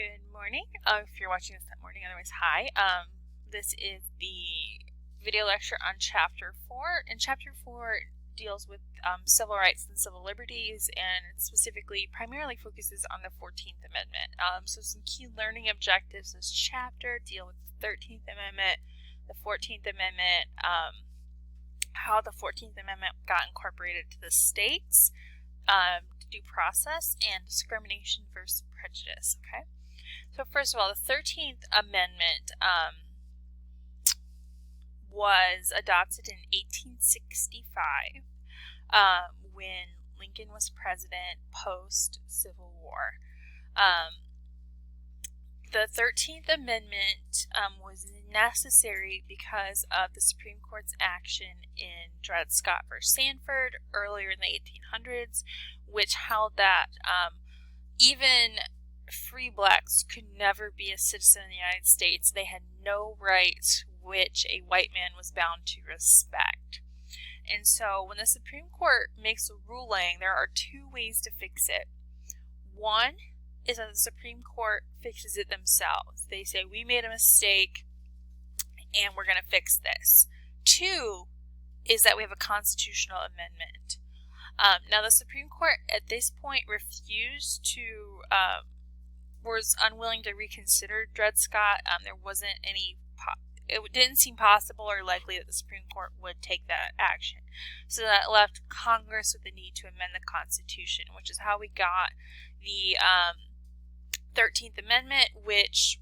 Good morning. If you're watching this that morning, otherwise, hi. This is the video lecture on Chapter 4, and Chapter 4 deals with civil rights and civil liberties, and it specifically primarily focuses on the 14th Amendment. So some key learning objectives this chapter deal with the 13th Amendment, the 14th Amendment, how the 14th Amendment got incorporated to the states, due process, and discrimination versus prejudice. Okay, so first of all, the 13th Amendment was adopted in 1865 when Lincoln was president post-Civil War. The 13th Amendment was necessary because of the Supreme Court's action in Dred Scott v. Sanford earlier in the 1800s, which held that even free blacks could never be a citizen of the United States. They had no rights which a white man was bound to respect. And so when the Supreme Court makes a ruling, there are two ways to fix it. One is that the Supreme Court fixes it themselves. They say, we made a mistake and we're going to fix this. Two is that we have a constitutional amendment. Now, the Supreme Court at this point refused to, was unwilling to reconsider Dred Scott. There wasn't any, it didn't seem possible or likely that the Supreme Court would take that action. So that left Congress with the need to amend the Constitution, which is how we got the 13th Amendment, which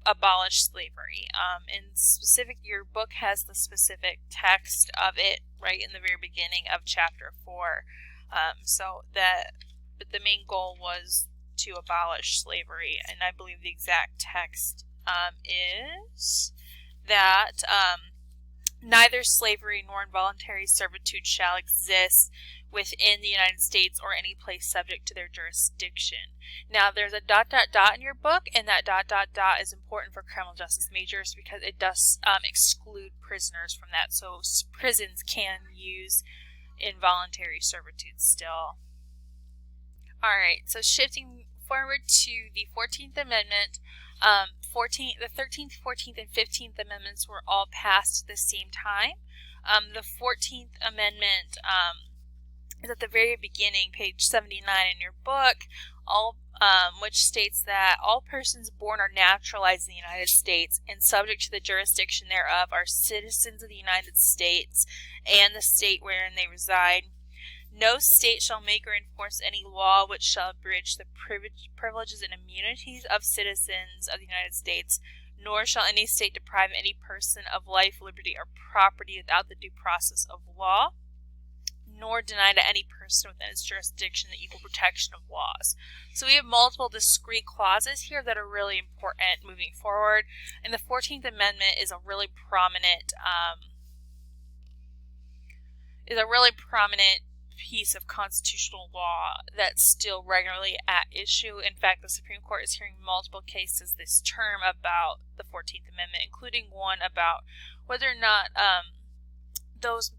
abolished slavery. In specific, your book has the specific text of it right in the very beginning of Chapter 4. But the main goal was to abolish slavery, and I believe the exact text is that neither slavery nor involuntary servitude shall exist within the United States or any place subject to their jurisdiction. Now, there's a ... in your book, and that ... is important for criminal justice majors because it does exclude prisoners from that. So prisons can use involuntary servitude still. Alright, so shifting forward to the 14th Amendment, the 13th, 14th, and 15th Amendments were all passed at the same time. The 14th Amendment is at the very beginning, page 79 in your book, which states that all persons born or naturalized in the United States and subject to the jurisdiction thereof are citizens of the United States and the state wherein they reside. No state shall make or enforce any law which shall abridge the privileges and immunities of citizens of the United States, nor shall any state deprive any person of life, liberty, or property without the due process of law, nor deny to any person within its jurisdiction the equal protection of laws. So we have multiple discrete clauses here that are really important moving forward, and the 14th Amendment is a really prominent piece of constitutional law that's still regularly at issue. In fact, the Supreme Court is hearing multiple cases this term about the 14th Amendment, including one about whether or not those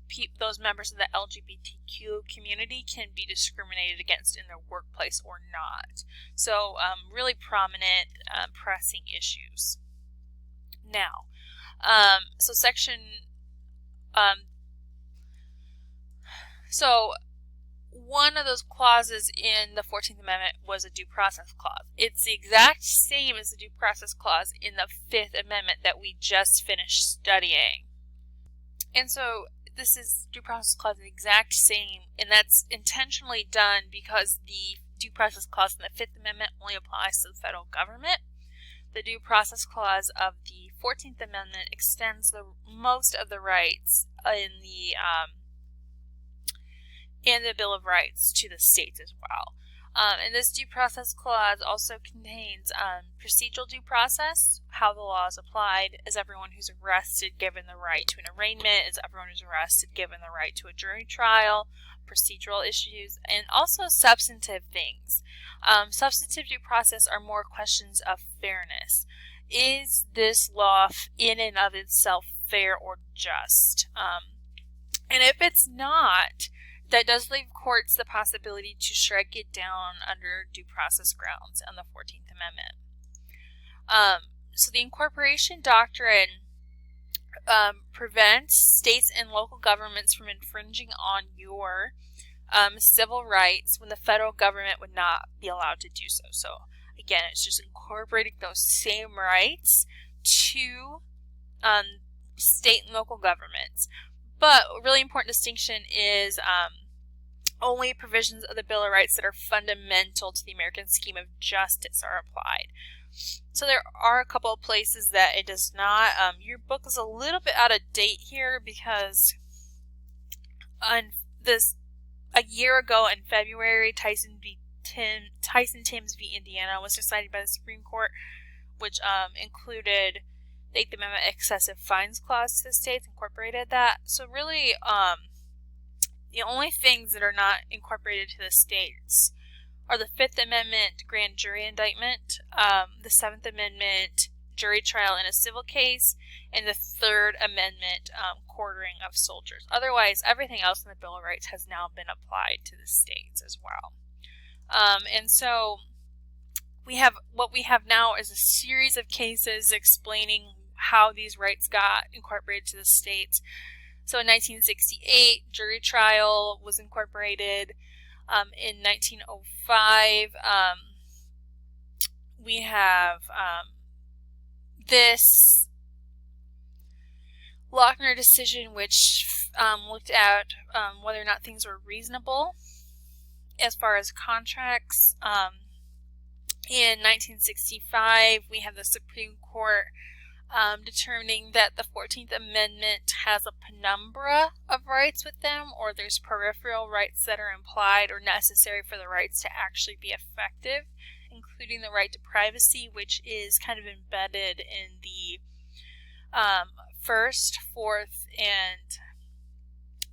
members of the LGBTQ community can be discriminated against in their workplace or not. So really prominent, pressing issues. Now, so one of those clauses in the 14th Amendment was a due process clause. It's the exact same as the due process clause in the 5th Amendment that we just finished studying. And so this is due process clause the exact same, and that's intentionally done because the due process clause in the 5th Amendment only applies to the federal government. The due process clause of the 14th Amendment extends most of the rights in the Bill of Rights to the states as well. And this due process clause also contains procedural due process, how the law is applied. Is everyone who's arrested given the right to an arraignment? Is everyone who's arrested given the right to a jury trial? Procedural issues, and also substantive things. Substantive due process are more questions of fairness. Is this law in and of itself fair or just? And if it's not, that does leave courts the possibility to strike it down under due process grounds on the 14th Amendment. So the incorporation doctrine prevents states and local governments from infringing on your civil rights when the federal government would not be allowed to do so. So again, it's just incorporating those same rights to state and local governments. But a really important distinction is only provisions of the Bill of Rights that are fundamental to the American scheme of justice are applied. So there are a couple of places that it does not. Your book is a little bit out of date here because on a year ago in February, Tyson Timbs v. Indiana was decided by the Supreme Court, which included the 8th Amendment excessive fines clause to the states, incorporated that. So really, the only things that are not incorporated to the states are the 5th Amendment grand jury indictment, the 7th Amendment jury trial in a civil case, and the 3rd Amendment quartering of soldiers. Otherwise, everything else in the Bill of Rights has now been applied to the states as well. And so what we have now is a series of cases explaining how these rights got incorporated to the states. So in 1968, jury trial was incorporated. In 1905, we have this Lochner decision, which looked at whether or not things were reasonable as far as contracts. In 1965, we have the Supreme Court determining that the 14th Amendment has a penumbra of rights with them, or there's peripheral rights that are implied or necessary for the rights to actually be effective, including the right to privacy, which is kind of embedded in the 1st, 4th, and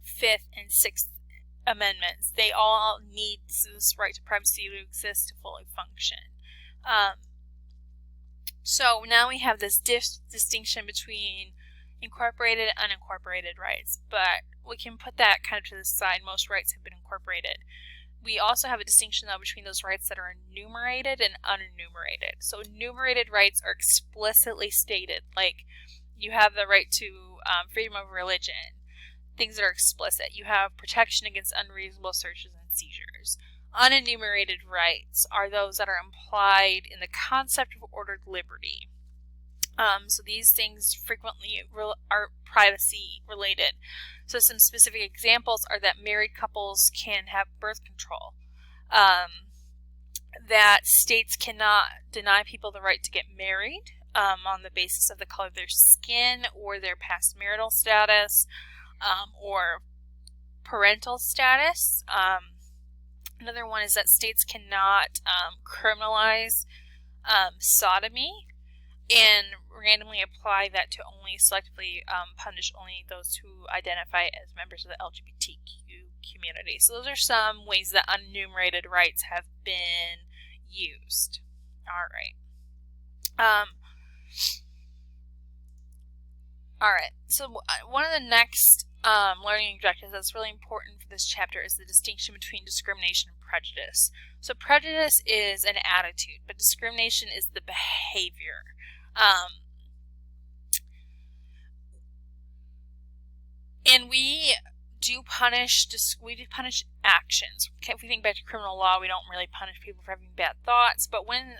5th, and 6th Amendments. They all need this right to privacy to exist to fully function. So now we have this distinction between incorporated and unincorporated rights, but we can put that kind of to the side. Most rights have been incorporated. We also have a distinction, though, between those rights that are enumerated and unenumerated. So enumerated rights are explicitly stated, like you have the right to freedom of religion, things that are explicit. You have protection against unreasonable searches and seizures. Unenumerated rights are those that are implied in the concept of ordered liberty. So these things frequently are privacy related. So some specific examples are that married couples can have birth control, that states cannot deny people the right to get married on the basis of the color of their skin or their past marital status or parental status. Another one is that states cannot criminalize sodomy and randomly apply that to only selectively punish only those who identify as members of the LGBTQ community. So those are some ways that unenumerated rights have been used. All right. So one of the next learning objectives that's really important for this chapter is the distinction between discrimination and prejudice. So prejudice is an attitude, but discrimination is the behavior. And we do punish actions. Okay, if we think back to criminal law, we don't really punish people for having bad thoughts, but when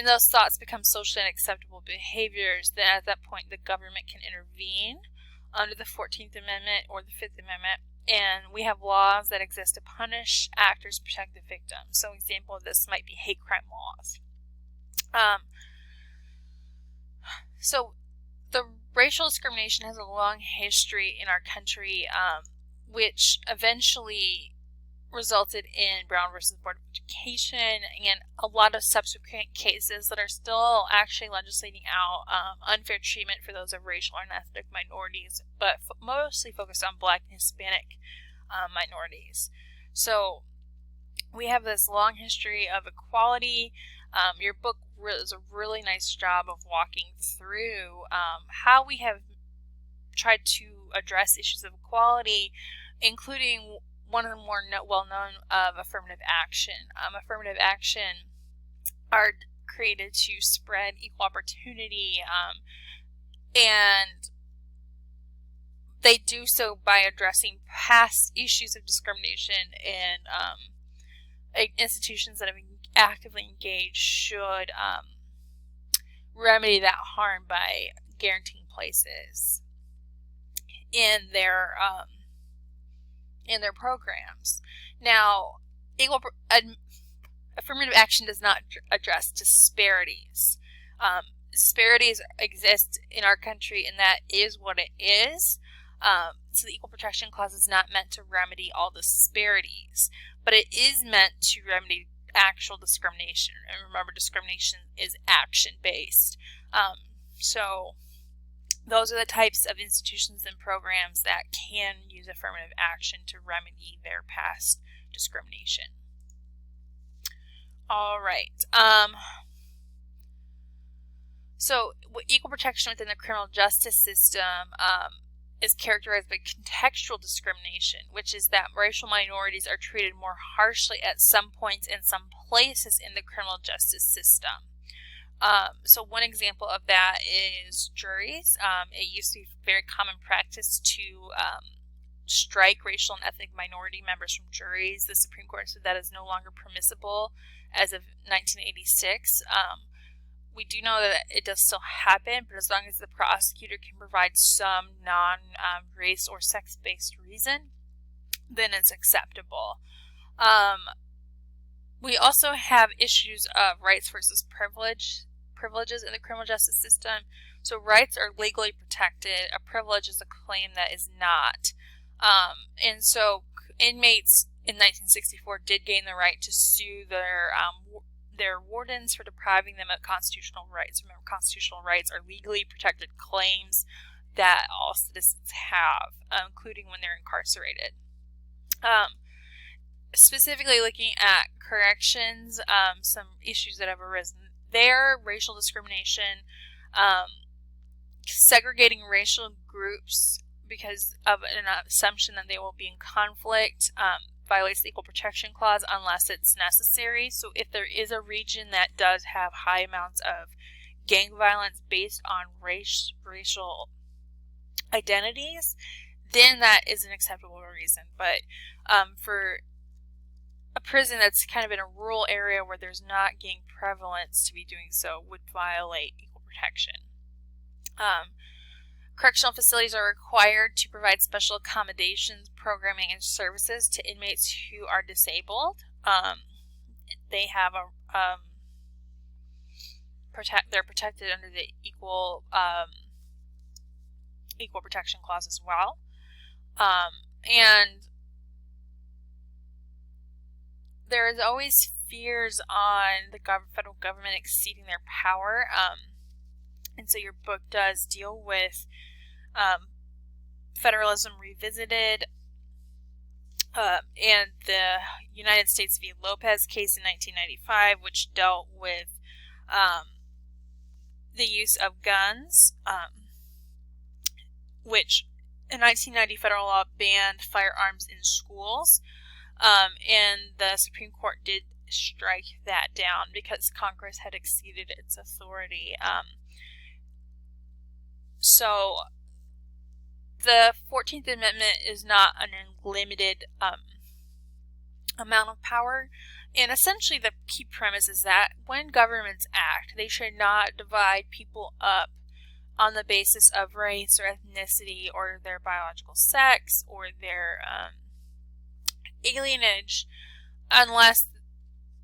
those thoughts become socially unacceptable behaviors, then at that point the government can intervene under the 14th Amendment or the 5th Amendment, and we have laws that exist to punish actors, protect the victim. So an example of this might be hate crime laws. So the racial discrimination has a long history in our country, which eventually resulted in Brown versus Board of Education and a lot of subsequent cases that are still actually legislating out unfair treatment for those of racial and ethnic minorities, but mostly focused on Black and Hispanic minorities. So we have this long history of equality. Your book does a really nice job of walking through how we have tried to address issues of equality, including one of the more well-known of affirmative action. Affirmative action are created to spread equal opportunity, and they do so by addressing past issues of discrimination, and institutions that have actively engaged should remedy that harm by guaranteeing places in their programs. Now, affirmative action does not address disparities. Disparities exist in our country, and that is what it is. So the Equal Protection Clause is not meant to remedy all disparities, but it is meant to remedy actual discrimination. And remember, discrimination is action-based. So those are the types of institutions and programs that can use affirmative action to remedy their past discrimination. All right. So equal protection within the criminal justice system is characterized by contextual discrimination, which is that racial minorities are treated more harshly at some points and some places in the criminal justice system. So one example of that is juries. It used to be very common practice to strike racial and ethnic minority members from juries. The Supreme Court said that is no longer permissible as of 1986. We do know that it does still happen, but as long as the prosecutor can provide some non-race or sex-based reason, then it's acceptable. We also have issues of rights versus privileges in the criminal justice system. So rights are legally protected. A privilege is a claim that is not. And so inmates in 1964 did gain the right to sue their wardens for depriving them of constitutional rights. Remember, constitutional rights are legally protected claims that all citizens have, including when they're incarcerated. Specifically looking at corrections, some issues that have arisen there: racial discrimination, segregating racial groups because of an assumption that they will be in conflict, violates the Equal Protection Clause unless it's necessary. So if there is a region that does have high amounts of gang violence based on racial identities, then that is an acceptable reason. But for a prison that's kind of in a rural area where there's not gang prevalence, to be doing so would violate equal protection. Correctional facilities are required to provide special accommodations, programming, and services to inmates who are disabled. They have they're protected under the Equal Protection Clause as well. And there is always fears on the federal government exceeding their power. And so your book does deal with Federalism Revisited and the United States v. Lopez case in 1995, which dealt with the use of guns, which in 1990 federal law banned firearms in schools, and the Supreme Court did strike that down because Congress had exceeded its authority. So the 14th Amendment is not an unlimited amount of power, and essentially the key premise is that when governments act, they should not divide people up on the basis of race or ethnicity or their biological sex or their alienage unless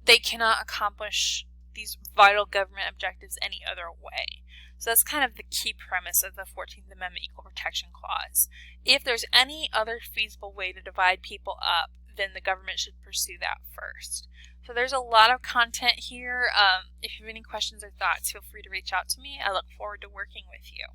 they cannot accomplish these vital government objectives any other way. So that's kind of the key premise of the 14th Amendment Equal Protection Clause. If there's any other feasible way to divide people up, then the government should pursue that first. So there's a lot of content here. If you have any questions or thoughts, feel free to reach out to me. I look forward to working with you.